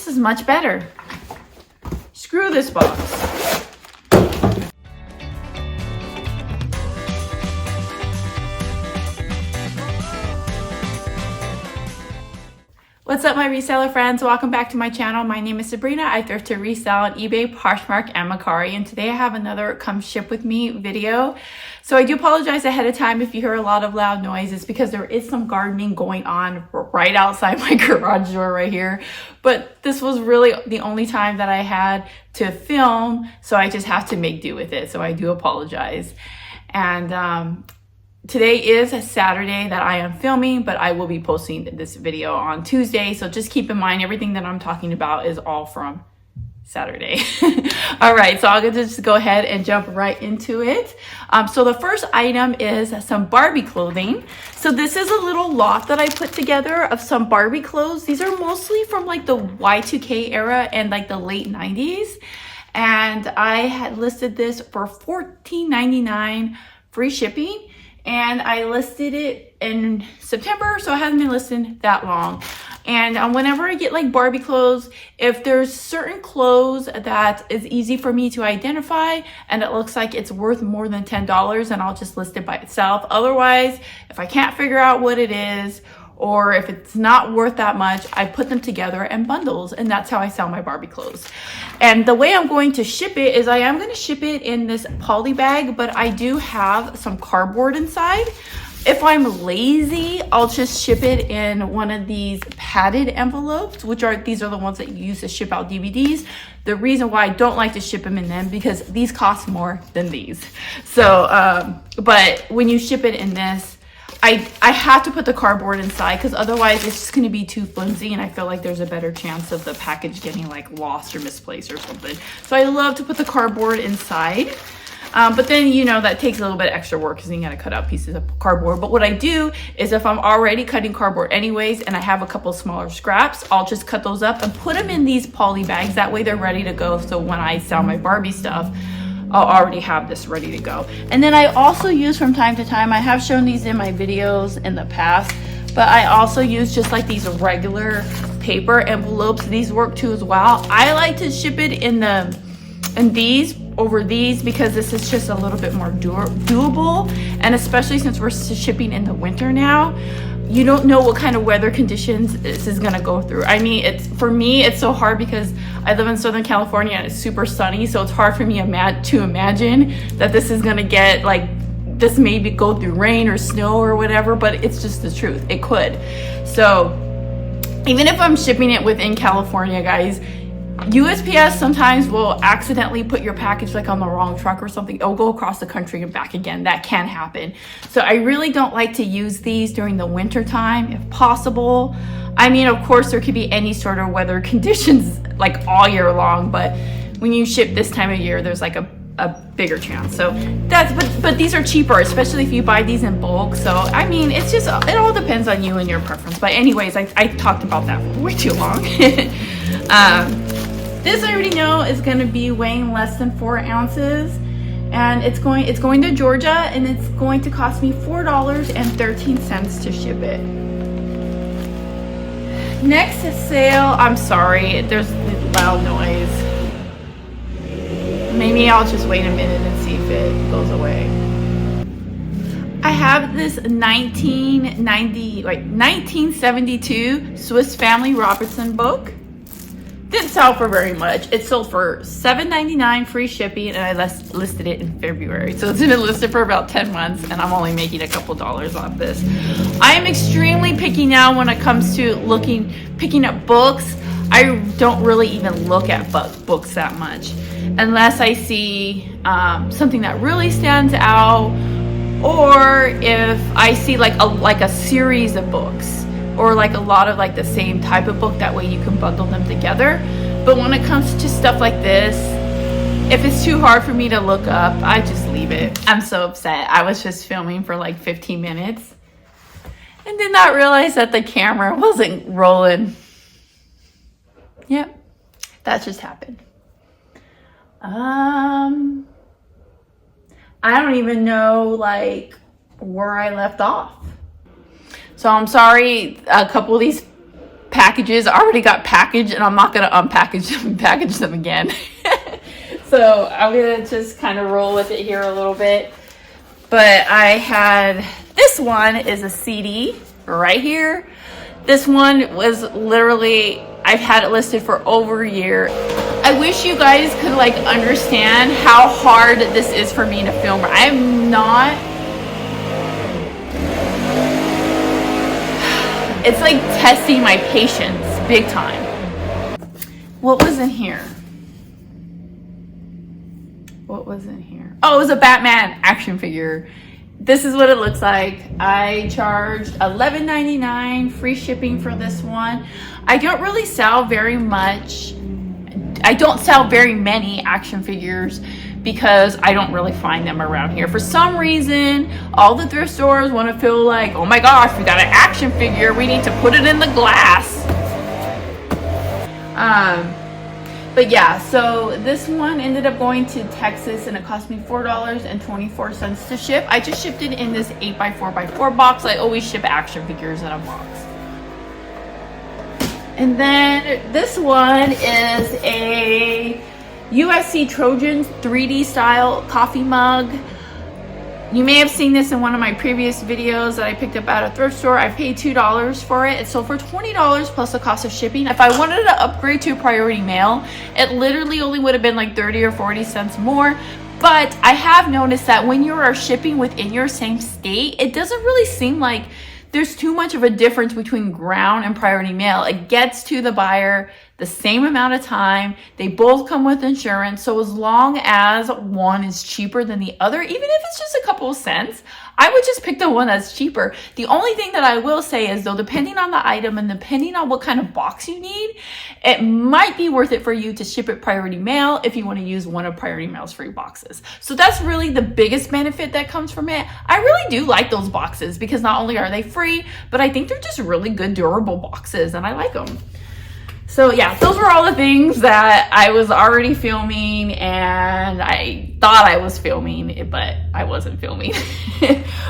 is much better. Screw this box. What's up, my reseller friends? Welcome back to my channel. My name is Sabrina. I thrift to resell on eBay, Poshmark, and Mercari. And today I have another come ship with me video. So I do apologize ahead of time if you hear a lot of loud noises because there is some gardening going on right outside my garage door right here. But this was really the only time that I had to film, so I just have to make do with it. So I do apologize. And today is a Saturday that I am filming, but I will be posting this video on Tuesday. So just keep in mind, everything that I'm talking about is all from Saturday. All right, so I'll just go ahead and jump right into it. So the first item is some Barbie clothing. So this is a little lot that I put together of some Barbie clothes. These are mostly from like the Y2K era and like the late 90s. And I had listed this for $14.99 free shipping. And I listed it in September, so it hasn't been listed that long. And whenever I get like Barbie clothes, if there's certain clothes that is easy for me to identify and it looks like it's worth more than $10, then I'll just list it by itself. Otherwise, if I can't figure out what it is, or if it's not worth that much, I put them together in bundles, and that's how I sell my Barbie clothes. And the way I'm going to ship it is I am going to ship it in this poly bag, but I do have some cardboard inside. If I'm lazy, I'll just ship it in one of these padded envelopes, these are the ones that you use to ship out DVDs. The reason why I don't like to ship them in them, because these cost more than these. So, but when you ship it in this, I have to put the cardboard inside because otherwise it's just going to be too flimsy, and I feel like there's a better chance of the package getting like lost or misplaced or something. So I love to put the cardboard inside. But then, you know, that takes a little bit of extra work because you got to cut out pieces of cardboard. But what I do is if I'm already cutting cardboard anyways and I have a couple smaller scraps, I'll just cut those up and put them in these poly bags. That way they're ready to go. So when I sell my Barbie stuff, I'll already have this ready to go. And then I also use from time to time, I have shown these in my videos in the past, but I also use just like these regular paper envelopes. These work too as well. I like to ship it in these over these because this is just a little bit more doable. And especially since we're shipping in the winter now, you don't know what kind of weather conditions this is gonna go through. I mean, for me, it's so hard because I live in Southern California and it's super sunny, so it's hard for me to imagine that this is gonna get like, this maybe go through rain or snow or whatever, but it's just the truth, it could. So even if I'm shipping it within California, guys, USPS sometimes will accidentally put your package like on the wrong truck or something. It'll go across the country and back again. That can happen. So I really don't like to use these during the winter time if possible. I mean, of course, there could be any sort of weather conditions like all year long, but when you ship this time of year, there's like a bigger chance. So but these are cheaper, especially if you buy these in bulk. So I mean, it's just, it all depends on you and your preference. But anyways, I talked about that for way too long. This I already know is going to be weighing less than 4 ounces, and it's going to Georgia, and it's going to cost me $4.13 to ship it. Next sale, I'm sorry, there's loud noise. Maybe I'll just wait a minute and see if it goes away. I have this 1972 Swiss Family Robinson book. Didn't sell for very much. It sold for $7.99 free shipping, and I listed it in February. So it's been listed for about 10 months, and I'm only making a couple dollars off this. I am extremely picky now when it comes to picking up books. I don't really even look at books that much unless I see something that really stands out, or if I see like a series of books, or like a lot of like the same type of book. That way you can bundle them together. But when it comes to stuff like this, if it's too hard for me to look up, I just leave it. I'm so upset. I was just filming for like 15 minutes and did not realize that the camera wasn't rolling. Yep, that just happened. I don't even know like where I left off. So I'm sorry, a couple of these packages already got packaged, and I'm not going to unpackage them and package them again. So I'm going to just kind of roll with it here a little bit. But I had, this one is a CD right here. This one was literally, I've had it listed for over a year. I wish you guys could like understand how hard this is for me to film. I'm not, it's like testing my patience big time. What was in here? What was in here? Oh, it was a Batman action figure. This is what it looks like. I charged $11.99 free shipping for this one. I don't really sell very much. I don't sell very many action figures because I don't really find them around here. For some reason, all the thrift stores want to feel like, oh my gosh, we got an action figure. We need to put it in the glass. But yeah, so this one ended up going to Texas and it cost me $4.24 to ship. I just shipped it in this 8x4x4 box. I always ship action figures in a box. And then this one is a USC Trojans 3D style coffee mug. You may have seen this in one of my previous videos that I picked up at a thrift store. I paid $2 for it. It sold for $20 plus the cost of shipping. If I wanted to upgrade to priority mail, it literally only would have been like 30 or 40 cents more. But I have noticed that when you are shipping within your same state, it doesn't really seem like there's too much of a difference between ground and priority mail. It gets to the buyer the same amount of time. They both come with insurance. So as long as one is cheaper than the other, even if it's just a couple of cents, I would just pick the one that's cheaper. The only thing that I will say is though, depending on the item and depending on what kind of box you need, it might be worth it for you to ship it priority mail if you want to use one of priority mail's free boxes. So that's really the biggest benefit that comes from it. I really do like those boxes because not only are they free, but I think they're just really good durable boxes and I like them. So yeah, those were all the things that I was already filming and I thought I was filming, but I wasn't filming.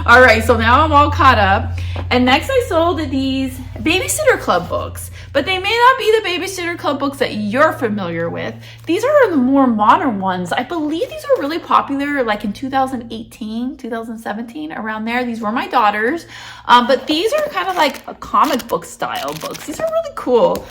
All right, so now I'm all caught up. And next I sold these Babysitter Club books, but they may not be the Babysitter Club books that you're familiar with. These are the more modern ones. I believe these were really popular like in 2018, 2017, around there. These were my daughters, but these are kind of like a comic book style books. These are really cool.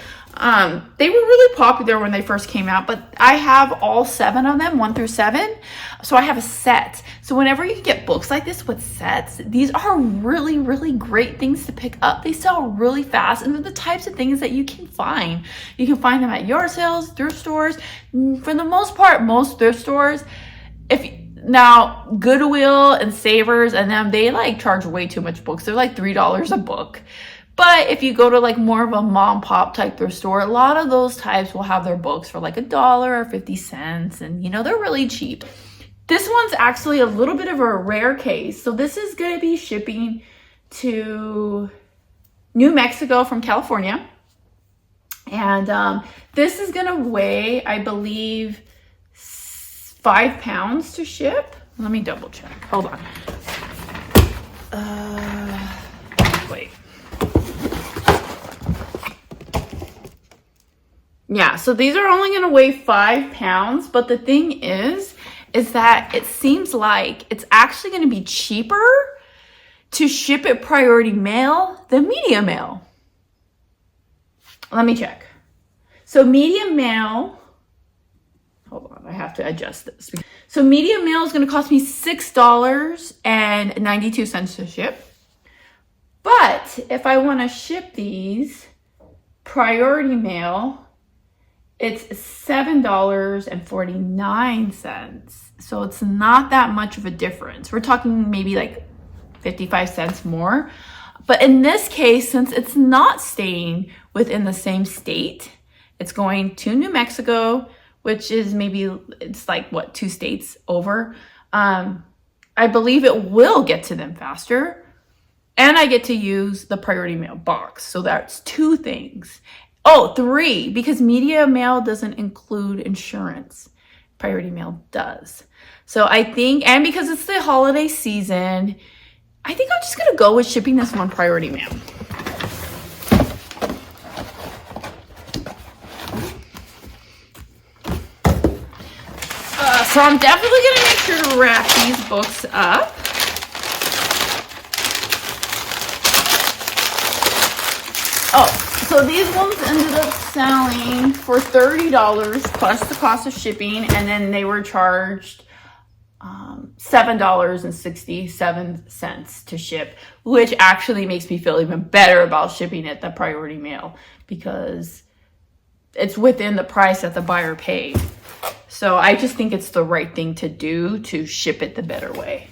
They were really popular when they first came out, but I have all 7 of them, 1 through 7. So I have a set. So whenever you get books like this with sets, these are really, really great things to pick up. They sell really fast and they're the types of things that you can find. You can find them at yard sales, thrift stores. For the most part, most thrift stores, now Goodwill and Savers and them, they like charge way too much books. They're like $3 a book. But if you go to like more of a mom pop type thrift store, a lot of those types will have their books for like $1 or 50 cents. And you know, they're really cheap. This one's actually a little bit of a rare case. So this is going to be shipping to New Mexico from California. And this is going to weigh, I believe, 5 pounds to ship. Let me double check. Hold on. Wait. Yeah, so these are only going to weigh 5 pounds, but the thing is that it seems like it's actually going to be cheaper to ship it priority mail than medium mail. Let me check. So medium mail, hold on, I have to adjust this. So medium mail is going to cost me $6.92 to ship. But if I want to ship these priority mail, it's $7.49. So it's not that much of a difference. We're talking maybe like 55 cents more. But in this case, since it's not staying within the same state, it's going to New Mexico, which is maybe, it's like what, 2 states over. I believe it will get to them faster. And I get to use the priority mail box. So that's 2 things. Oh, 3, because media mail doesn't include insurance. Priority mail does. So I think, and because it's the holiday season, I think I'm just going to go with shipping this one priority mail. so I'm definitely gonna make sure to wrap these books up. Oh, so these ones ended up selling for $30 plus the cost of shipping, and then they were charged $7.67 to ship, which actually makes me feel even better about shipping it the priority mail because it's within the price that the buyer paid. So I just think it's the right thing to do to ship it the better way.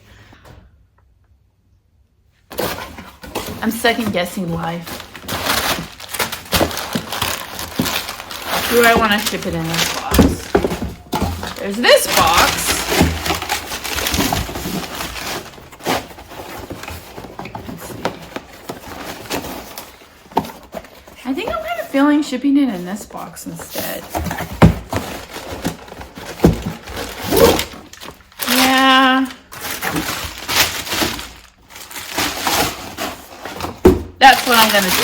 I'm second guessing life. Do I want to ship it in this box? There's this box. I think I'm kind of feeling shipping it in this box instead. Yeah. That's what I'm going to do.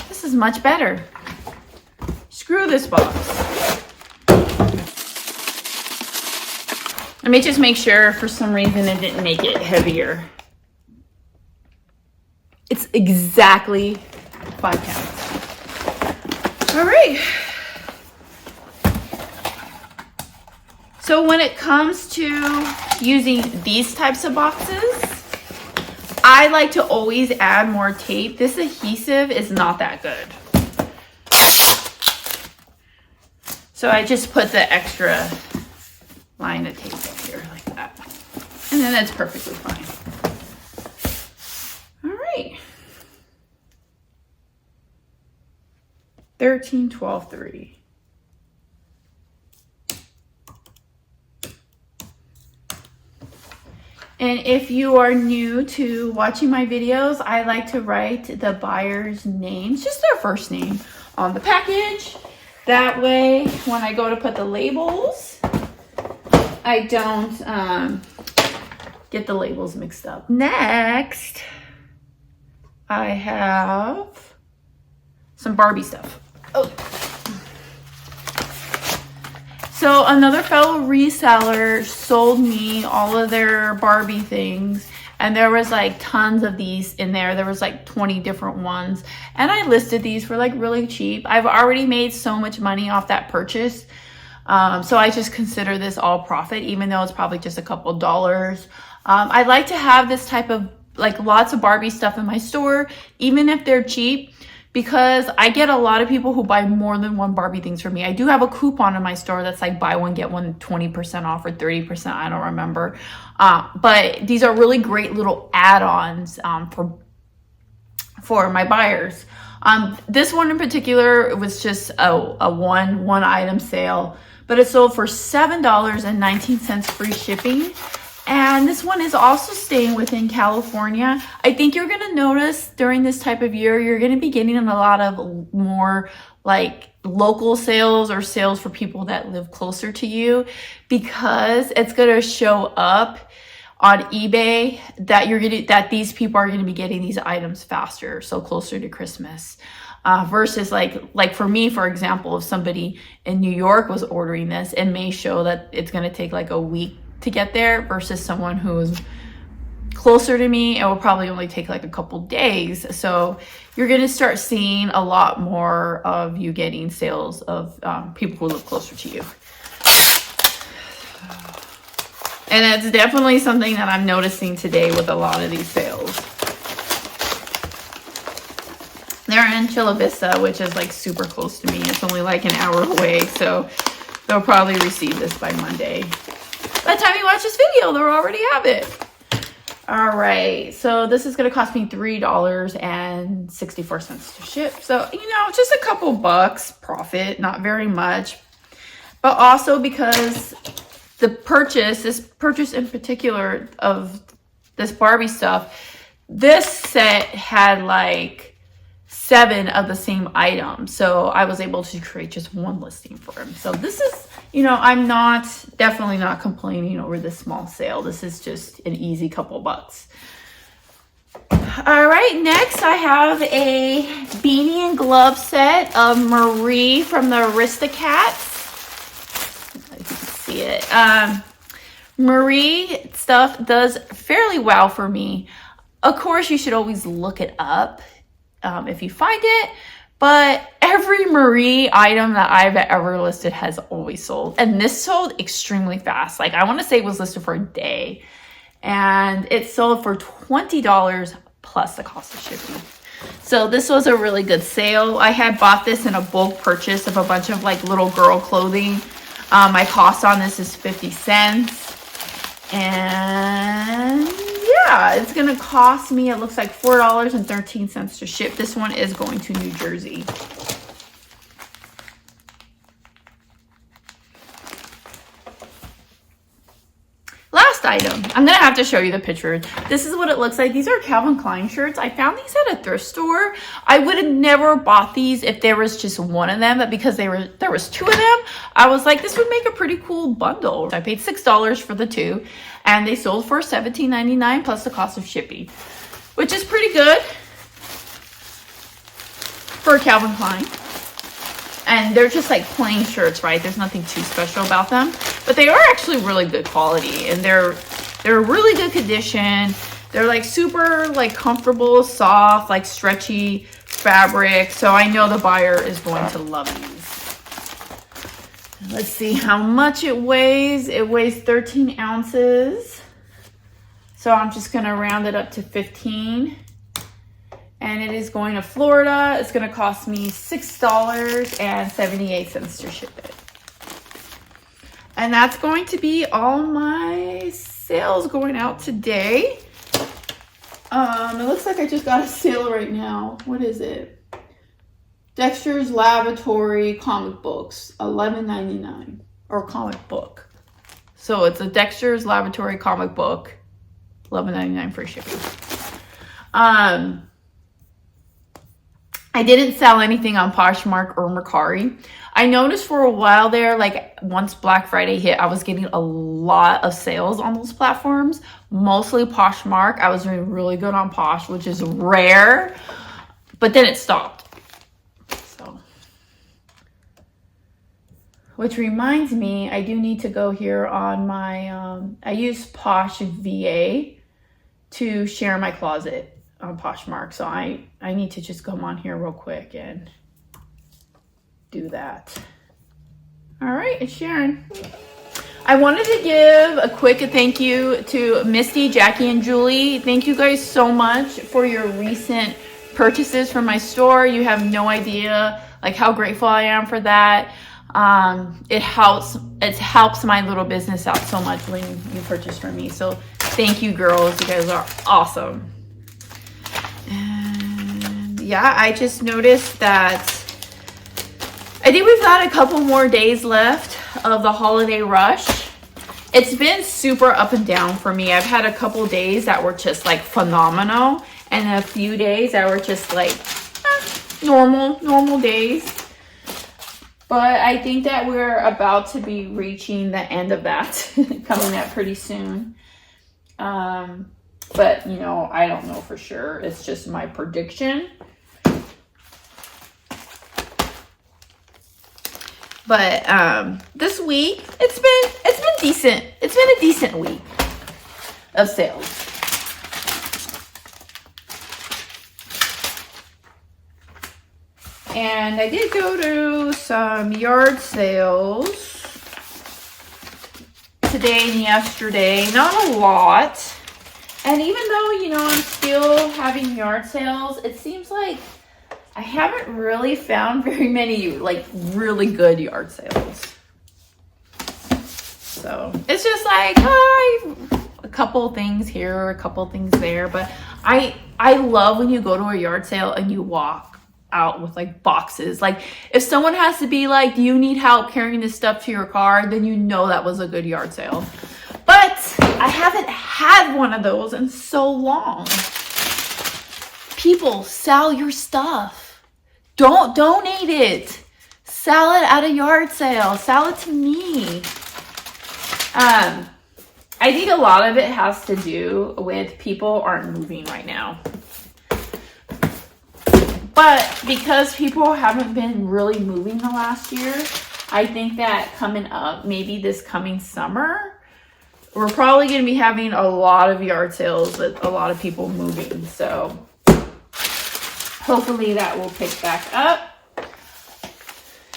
This is much better. Screw this box. Let me just make sure for some reason it didn't make it heavier. It's exactly 5 pounds. All right. So when it comes to using these types of boxes, I like to always add more tape. This adhesive is not that good. So I just put the extra line of tape up here like that. And then that's perfectly fine. All right. 13, 12, 3. And if you are new to watching my videos, I like to write the buyer's names, just their first name, on the package. That way, when I go to put the labels, I don't get the labels mixed up. Next, I have some Barbie stuff. Oh. So another fellow reseller sold me all of their Barbie things, and there was like tons of these in there. There was like 20 different ones, and I listed these for like really cheap. I've already made so much money off that purchase. So I just consider this all profit, even though it's probably just a couple dollars. I like to have this type of like lots of Barbie stuff in my store, even if they're cheap, because I get a lot of people who buy more than one Barbie things from me. I do have a coupon in my store that's like buy one, get one 20% off or 30%. I don't remember. But these are really great little add-ons for my buyers. This one in particular was just a one item sale, but it sold for $7.19 free shipping. And this one is also staying within California. I think you're going to notice during this type of year, you're going to be getting a lot of more like local sales or sales for people that live closer to you, because it's going to show up on eBay that these people are going to be getting these items faster, so closer to Christmas. Versus like for me, for example, if somebody in New York was ordering this, it may show that it's going to take like a week to get there, versus someone who's closer to me, it will probably only take like a couple days. So you're going to start seeing a lot more of you getting sales of people who live closer to you. And it's definitely something that I'm noticing today with a lot of these sales. They're in Chula Vista, which is like super close to me. It's only like an hour away, so they'll probably receive this by Monday. By the time you watch this video, they'll already have it. All right, so this is gonna cost me $3.64 to ship. So, you know, just a couple bucks profit, not very much. But also because this purchase in particular of this Barbie stuff, this set had like 7 of the same items. So I was able to create just one listing for him. So this is, you know, I'm definitely not complaining over this small sale. This is just an easy couple bucks. All right, next I have a beanie and glove set of Marie from the Arista Cat. If you can see it. Marie stuff does fairly well for me. Of course, you should always look it up if you find it. But every Marie item that I've ever listed has always sold. And this sold extremely fast. Like, I want to say it was listed for a day. And it sold for $20 plus the cost of shipping. So this was a really good sale. I had bought this in a bulk purchase of a bunch of like little girl clothing. My cost on this is 50 cents. And yeah, it's gonna cost me, it looks like $4.13 to ship. This one is going to New Jersey. Last item, I'm gonna have to show you the picture. This is what it looks like. These are Calvin Klein shirts. I found these at a thrift store. I would have never bought these if there was just one of them, but because there was two of them, I was like, this would make a pretty cool bundle. I paid $6 for the two, and they sold for $17.99 plus the cost of shipping, which is pretty good for Calvin Klein. And they're just like plain shirts, right? There's nothing too special about them, but they are actually really good quality, and they're really good condition. They're like super like comfortable, soft, like stretchy fabric. So I know the buyer is going to love these. Let's see how much it weighs. It weighs 13 ounces. So I'm just gonna round it up to 15. And it is going to Florida. It's going to cost me $6.78 to ship it. And that's going to be all my sales going out today. It looks like I just got a sale right now. What is it? Dexter's Laboratory comic books, $11.99, or comic book. So it's a Dexter's Laboratory comic book, $11.99 for shipping. I didn't sell anything on Poshmark or Mercari. I noticed for a while there, like once Black Friday hit, I was getting a lot of sales on those platforms, mostly Poshmark. I was doing really good on Posh, which is rare, but then it stopped. So, which reminds me, I do need to go here on my, I use Posh VA to share my closet on Poshmark, so I need to just come on here real quick and do that. All right, it's Sharon. I wanted to give a quick thank you to Misty, Jackie, and Julie. Thank you guys so much for your recent purchases from my store. You have no idea like how grateful I am for that. It helps my little business out so much when you purchase from me. So thank you, girls. You guys are awesome. Yeah, I just noticed that I think we've got a couple more days left of the holiday rush. It's been super up and down for me. I've had a couple days that were just like phenomenal, and a few days that were just like normal days. But I think that we're about to be reaching the end of that, coming up pretty soon. But you know, I don't know for sure. It's just my prediction. But this week, it's been decent. It's been a decent week of sales. And I did go to some yard sales today and yesterday. Not a lot. And even though, you know, I'm still having yard sales, it seems like I haven't really found very many like really good yard sales. So it's just like a couple things here, a couple things there. But I love when you go to a yard sale and you walk out with like boxes. Like if someone has to be like, do you need help carrying this stuff to your car? Then you know that was a good yard sale. But I haven't had one of those in so long. People, sell your stuff. Don't donate it. Sell it at a yard sale. Sell it to me. I think a lot of it has to do with people aren't moving right now. But because people haven't been really moving the last year, I think that coming up, maybe this coming summer, we're probably going to be having a lot of yard sales with a lot of people moving. So hopefully that will pick back up.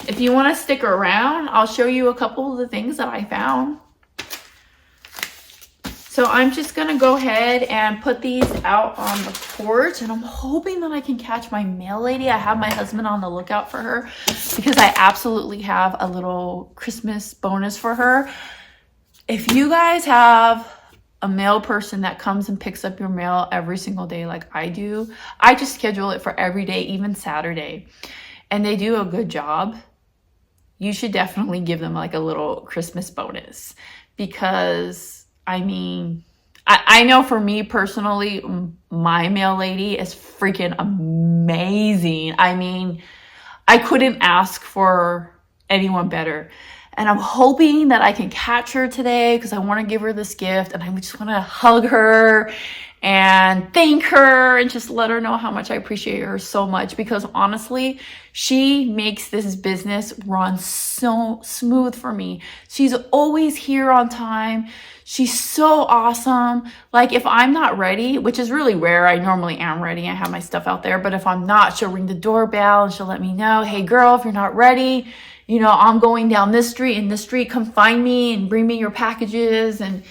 If you want to stick around, I'll show you a couple of the things that I found. So I'm just going to go ahead and put these out on the porch, and I'm hoping that I can catch my mail lady. I have my husband on the lookout for her because I absolutely have a little Christmas bonus for her. If you guys have a mail person that comes and picks up your mail every single day like I do, I just schedule it for every day, even Saturday, and they do a good job. You should definitely give them like a little Christmas bonus because I mean, I know for me personally, my mail lady is freaking amazing. I mean, I couldn't ask for anyone better. And I'm hoping that I can catch her today because I want to give her this gift, and I just want to hug her and thank her and just let her know how much I appreciate her so much, because honestly, she makes this business run so smooth for me. She's always here on time. She's so awesome. Like if I'm not ready, which is really rare, I normally am ready. I have my stuff out there, but if I'm not, she'll ring the doorbell and she'll let me know, hey girl, if you're not ready, you know, I'm going down this street and this street, come find me and bring me your packages. And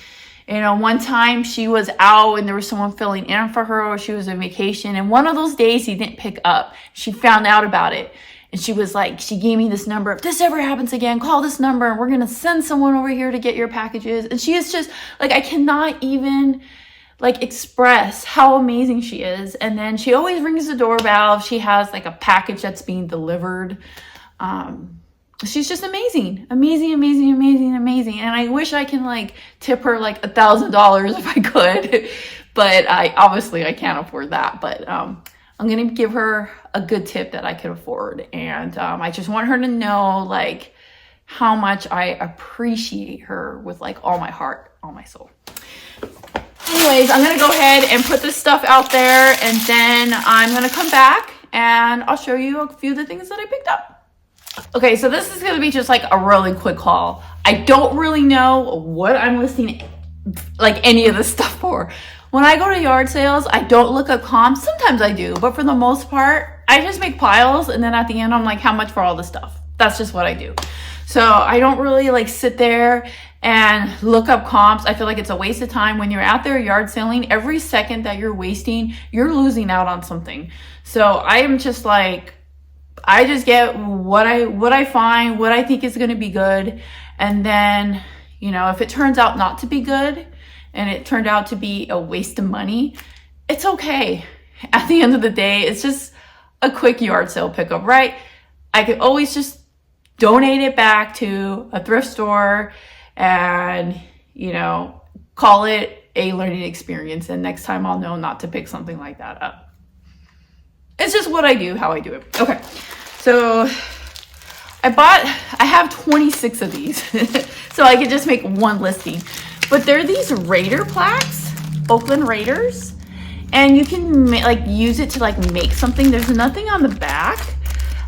you know, one time she was out and there was someone filling in for her, or she was on vacation, and one of those days he didn't pick up. She found out about it, and she was like, she gave me this number. If this ever happens again, call this number and we're going to send someone over here to get your packages. And she is just like, I cannot even like express how amazing she is. And then she always rings the doorbell if she has like a package that's being delivered. She's just amazing, amazing, amazing, amazing, amazing. And I wish I can like tip her like $1,000 if I could, but I can't afford that. But I'm going to give her a good tip that I could afford. And I just want her to know like how much I appreciate her with like all my heart, all my soul. Anyways, I'm going to go ahead and put this stuff out there, and then I'm going to come back and I'll show you a few of the things that I picked up. Okay, so this is going to be just like a really quick haul. I don't really know what I'm listing like any of this stuff for. When I go to yard sales, I don't look at comps. Sometimes I do, but for the most part, I just make piles, and then at the end, I'm like, how much for all this stuff? That's just what I do. So I don't really like sit there and look up comps. I feel like it's a waste of time. When you're out there yard selling, every second that you're wasting, you're losing out on something. So I am just like, I just get what I find, what I think is going to be good. And then, you know, if it turns out not to be good and it turned out to be a waste of money, it's okay. At the end of the day, it's just a quick yard sale pickup, right? I could always just donate it back to a thrift store and, you know, call it a learning experience. And next time I'll know not to pick something like that up. It's just what I do, how I do it. Okay, so I have 26 of these, so I could just make one listing. But they're these Raider plaques, Oakland Raiders, and you can like use it to like make something. There's nothing on the back.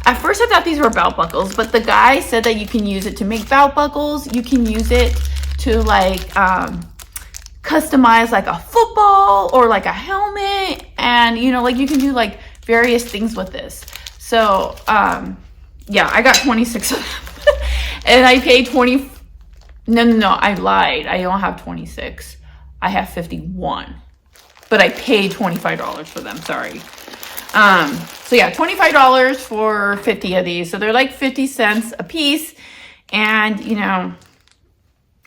At first I thought these were belt buckles, but the guy said that you can use it to make belt buckles. You can use it to like customize like a football or like a helmet, and you know, like you can do like various things with this. So yeah, I got 26 of them and I paid 20. No, I lied. I don't have 26. I have 51, but I paid $25 for them. Sorry. So yeah, $25 for 50 of these. So they're like 50 cents a piece. And you know,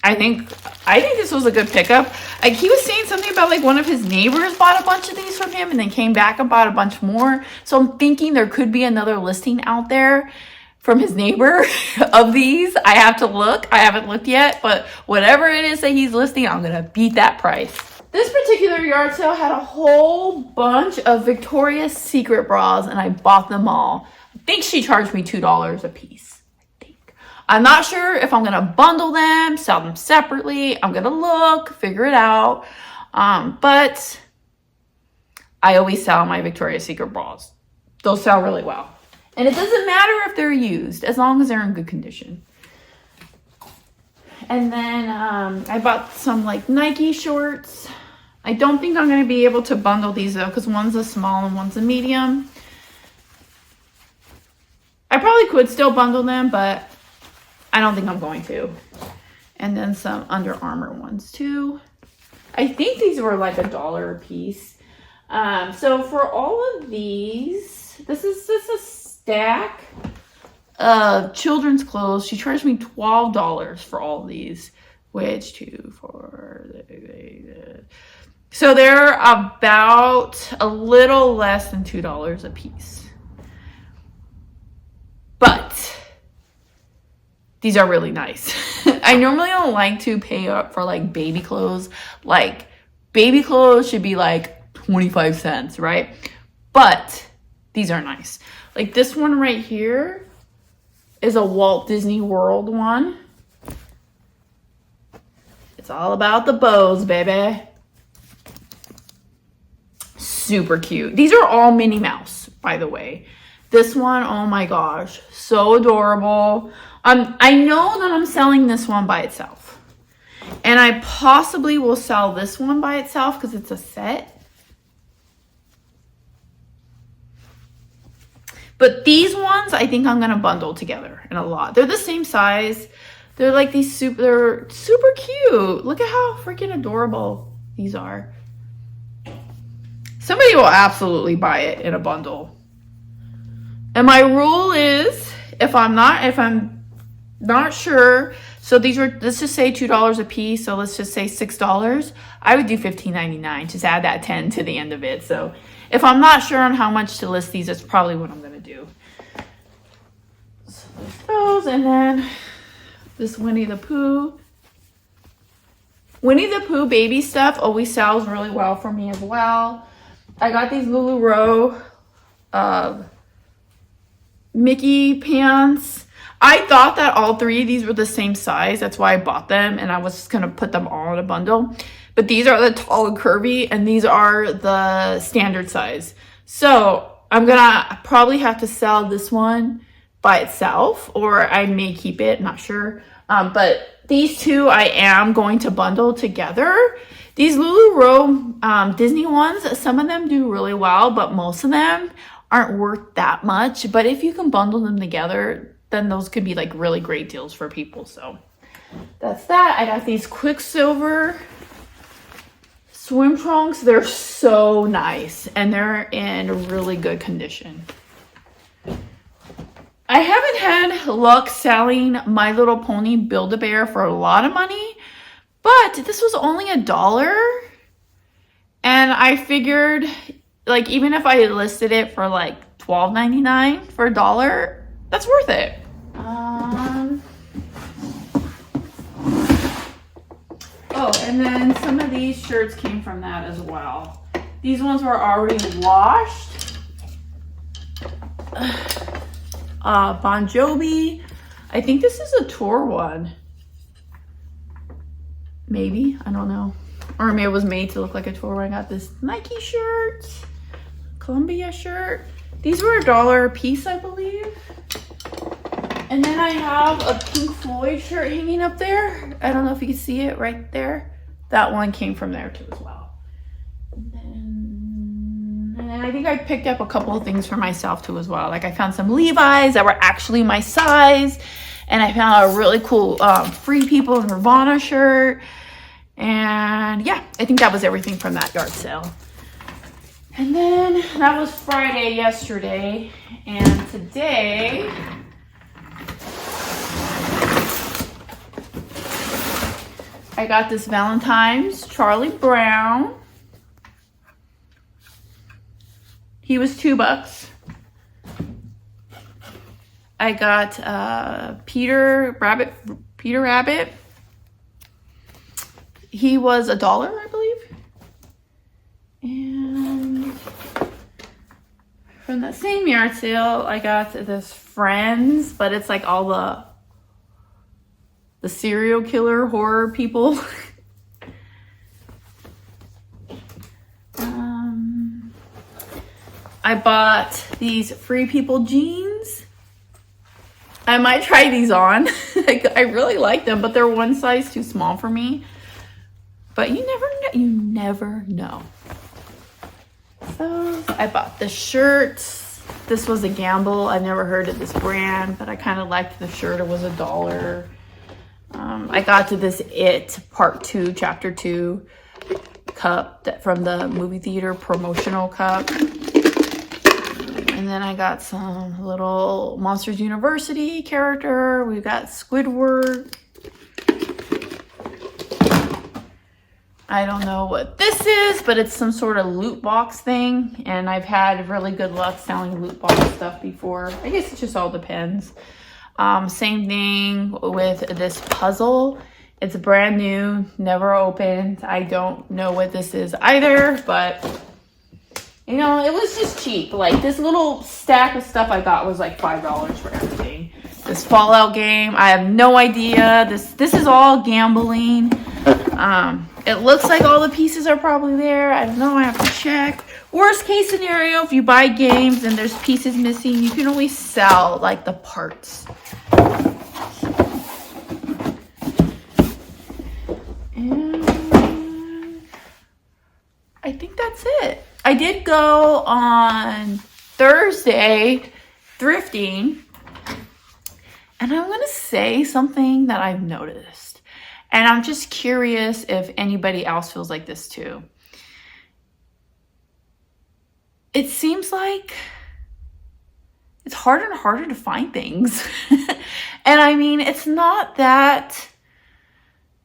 I think this was a good pickup. Like he was saying something about like one of his neighbors bought a bunch of these from him and then came back and bought a bunch more. So I'm thinking there could be another listing out there from his neighbor of these. I have to look. I haven't looked yet, but whatever it is that he's listing, I'm going to beat that price. This particular yard sale had a whole bunch of Victoria's Secret bras, and I bought them all. I think she charged me $2 a piece. I'm not sure if I'm going to bundle them, sell them separately. I'm going to look, figure it out. But I always sell my Victoria's Secret bras. they'll sell really well. And it doesn't matter if they're used, as long as they're in good condition. And then I bought some like Nike shorts. I don't think I'm going to be able to bundle these though, because one's a small and one's a medium. I probably could still bundle them, but I don't think I'm going to. And then some Under Armour ones too. I think these were like $1 a piece. So for all of these, this is just a stack of children's clothes. She charged me $12 for all of these, which 2, 4, so they're about a little less than $2 a piece. But these are really nice. I normally don't like to pay up for like baby clothes. Like baby clothes should be like 25 cents, right? But these are nice. Like this one right here is a Walt Disney World one. It's all about the bows, baby. Super cute. These are all Minnie Mouse, by the way. This one, oh my gosh, so adorable. I know that I'm selling this one by itself. And I possibly will sell this one by itself because it's a set. But these ones, I think I'm going to bundle together in a lot. They're the same size. They're like these they're super cute. Look at how freaking adorable these are. Somebody will absolutely buy it in a bundle. And my rule is, if I'm not sure, so these were, let's just say $2 a piece, so let's just say $6, I would do $15.99, just add that 10 to the end of it. So if I'm not sure on how much to list these, that's probably what I'm going to do. So there's those, and then this Winnie the Pooh. Winnie the Pooh baby stuff always sells really well for me as well. I got these LuLaRoe Mickey pants. I thought that all three of these were the same size. That's why I bought them, and I was just going to put them all in a bundle. But these are the tall and curvy, and these are the standard size. So I'm going to probably have to sell this one by itself, or I may keep it, not sure. But these two I am going to bundle together. These LuLaRoe Disney ones, some of them do really well, but most of them aren't worth that much. But if you can bundle them together, then those could be like really great deals for people. So that's that. I got these Quicksilver swim trunks. They're so nice, and they're in really good condition. I haven't had luck selling My Little Pony Build-A-Bear for a lot of money, but this was only $1. And I figured, like, even if I listed it for like $12.99 for $1, that's worth it. Oh, and then some of these shirts came from that as well. These ones were already washed. Bon Jovi. I think this is a tour one. Maybe, I don't know. Or maybe it was made to look like a tour one. I got this Nike shirt, Columbia shirt. These were $1 a piece, I believe. And then I have a Pink Floyd shirt hanging up there. I don't know if you can see it right there. That one came from there too as well. And then I think I picked up a couple of things for myself too as well. Like I found some Levi's that were actually my size. And I found a really cool Free People Nirvana shirt. And yeah, I think that was everything from that yard sale. And then that was Friday yesterday. And today, I got this Valentine's Charlie Brown. He was $2. I got Peter Rabbit. He was $1, I believe. And from that same yard sale, I got this Friends, but it's like all the serial killer horror people. I bought these Free People jeans. I might try these on. I really like them, but they're one size too small for me. But you never know. You never know. So I bought the shirts. This was a gamble. I've never heard of this brand, but I kind of liked the shirt. It was $1. I got to this It Part 2, Chapter 2 cup from the movie theater promotional cup. And then I got some little Monsters University character. We've got Squidward. I don't know what this is, but it's some sort of loot box thing. And I've had really good luck selling loot box stuff before. I guess it just all depends. Same thing with this puzzle. It's brand new, never opened. I don't know what this is either, but you know, it was just cheap. Like this little stack of stuff I got was like $5 for everything. This Fallout game, I have no idea. This is all gambling. It looks like all the pieces are probably there. I don't know, I have to check. Worst case scenario, if you buy games and there's pieces missing, you can always sell like the parts. And I think that's it. I did go on Thursday thrifting, and I'm going to say something that I've noticed. And I'm just curious if anybody else feels like this too. It seems like it's harder and harder to find things. And I mean, it's not that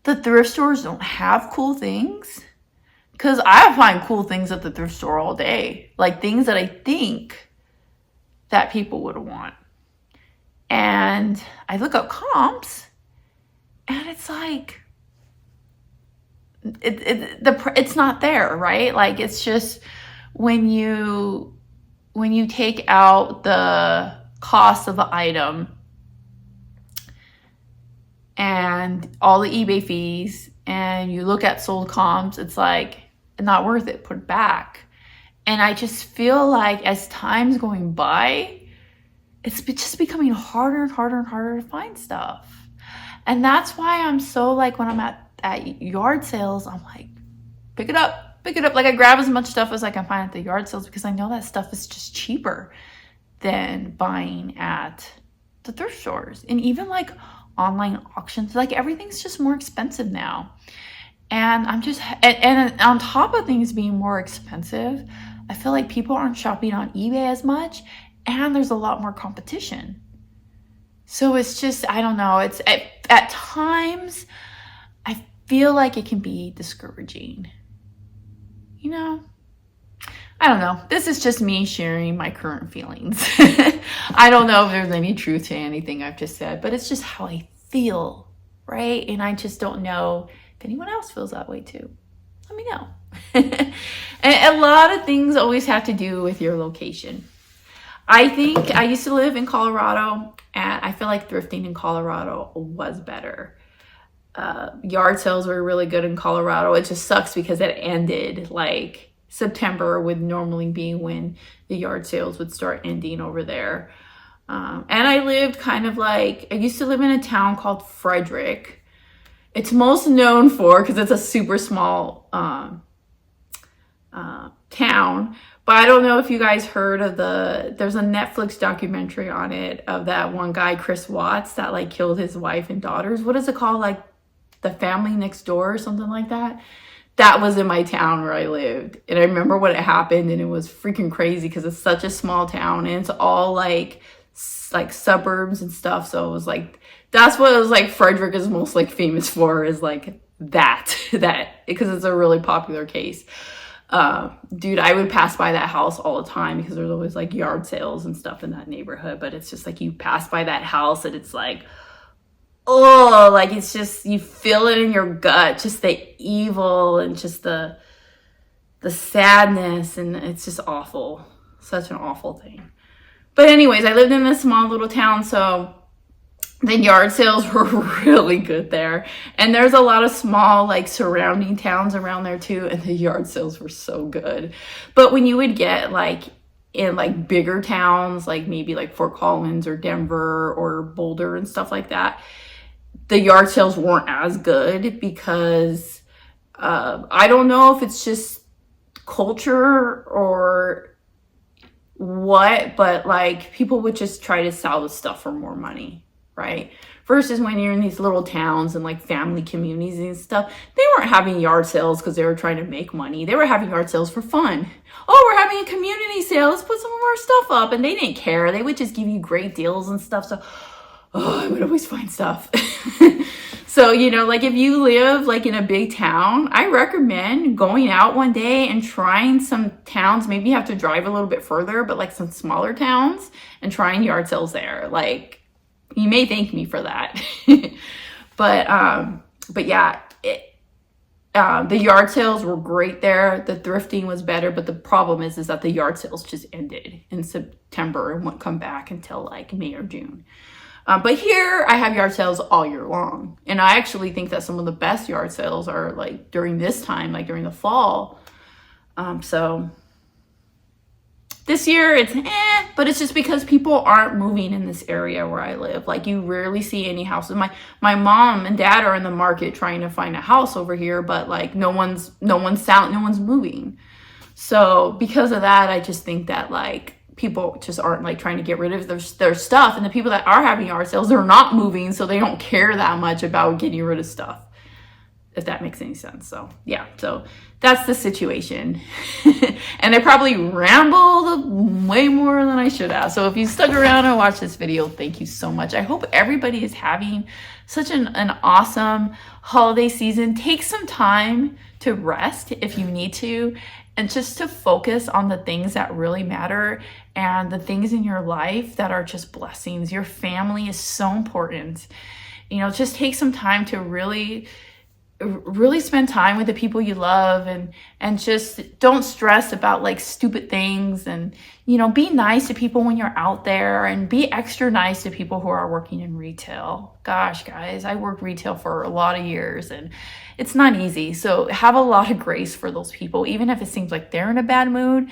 the thrift stores don't have cool things. Because I find cool things at the thrift store all day. Like things that I think that people would want. And I look up comps. And it's like, it's not there, right? Like it's just when you take out the cost of the item and all the eBay fees and you look at sold comps, it's like not worth it, put it back. And I just feel like as time's going by, it's just becoming harder and harder and harder to find stuff. And that's why I'm so like when I'm at yard sales, I'm like, pick it up. Like I grab as much stuff as I can find at the yard sales because I know that stuff is just cheaper than buying at the thrift stores. And even like online auctions, like everything's just more expensive now. And I'm just, and on top of things being more expensive, I feel like people aren't shopping on eBay as much and there's a lot more competition. So it's just, I don't know, it's at times I feel like it can be discouraging. You know, I don't know. This is just me sharing my current feelings. I don't know if there's any truth to anything I've just said, but it's just how I feel, right? And I just don't know if anyone else feels that way too. Let me know. And a lot of things always have to do with your location. I think I used to live in Colorado, and I feel like thrifting in Colorado was better. Yard sales were really good in Colorado. It just sucks because it ended like September would normally be when the yard sales would start ending over there. And I lived kind of like, I used to live in a town called Frederick. It's most known for, because it's a super small town, but I don't know if you guys heard of there's a Netflix documentary on it of that one guy, Chris Watts, that like killed his wife and daughters. What is it called? Like The Family Next Door or something like that. That was in my town where I lived. And I remember when it happened, and it was freaking crazy because it's such a small town and it's all like suburbs and stuff. So it was like, that's what it was like Frederick is most like famous for, is like that because it's a really popular case. Dude, I would pass by that house all the time because there's always like yard sales and stuff in that neighborhood. But it's just like you pass by that house and it's like, oh, like it's just, you feel it in your gut, just the evil and just the sadness, and it's just awful. Such an awful thing. But anyways, I lived in this small little town, so the yard sales were really good there. And there's a lot of small like surrounding towns around there too, and the yard sales were so good. But when you would get like in like bigger towns, like maybe like Fort Collins or Denver or Boulder and stuff like that, the yard sales weren't as good because I don't know if it's just culture or what, but like people would just try to sell the stuff for more money, right? Versus when you're in these little towns and like family communities and stuff, they weren't having yard sales because they were trying to make money. They were having yard sales for fun. Oh, we're having a community sale. Let's put some of our stuff up. And they didn't care. They would just give you great deals and stuff. So, I would always find stuff. So, you know, like if you live like in a big town, I recommend going out one day and trying some towns. Maybe you have to drive a little bit further, but like some smaller towns and trying yard sales there. Like, you may thank me for that. But yeah, the yard sales were great there. The thrifting was better, but the problem is that the yard sales just ended in September and won't come back until like May or June. But here I have yard sales all year long. And I actually think that some of the best yard sales are like during this time, like during the fall. So this year it's but it's just because people aren't moving in this area where I live. Like you rarely see any houses. My mom and dad are in the market trying to find a house over here, but like no one's moving. So because of that, I just think that like people just aren't like trying to get rid of their stuff, and the people that are having yard sales, they're not moving, so they don't care that much about getting rid of stuff, if that makes any sense. So yeah, so that's the situation. And I probably rambled way more than I should have. So if you stuck around and watched this video, thank you so much. I hope everybody is having such an awesome holiday season. Take some time to rest if you need to, and just to focus on the things that really matter and the things in your life that are just blessings. Your family is so important. You know, just take some time to really spend time with the people you love, and just don't stress about like stupid things, and you know, be nice to people when you're out there, and be extra nice to people who are working in retail. Gosh, guys, I worked retail for a lot of years and it's not easy. So have a lot of grace for those people. Even if it seems like they're in a bad mood,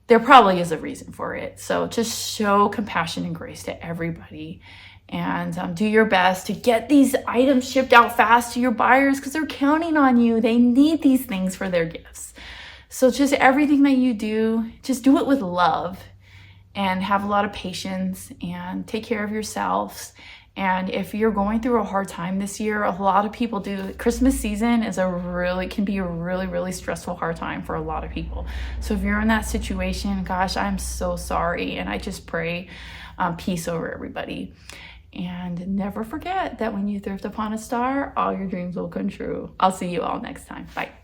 there probably is a reason for it. So just show compassion and grace to everybody. And do your best to get these items shipped out fast to your buyers, because they're counting on you. They need these things for their gifts. So just everything that you do, just do it with love and have a lot of patience and take care of yourselves. And if you're going through a hard time this year, a lot of people do. Christmas season can be a really stressful, hard time for a lot of people. So if you're in that situation, gosh, I'm so sorry. And I just pray peace over everybody. And never forget that when you thrift upon a star, all your dreams will come true. I'll see you all next time. Bye.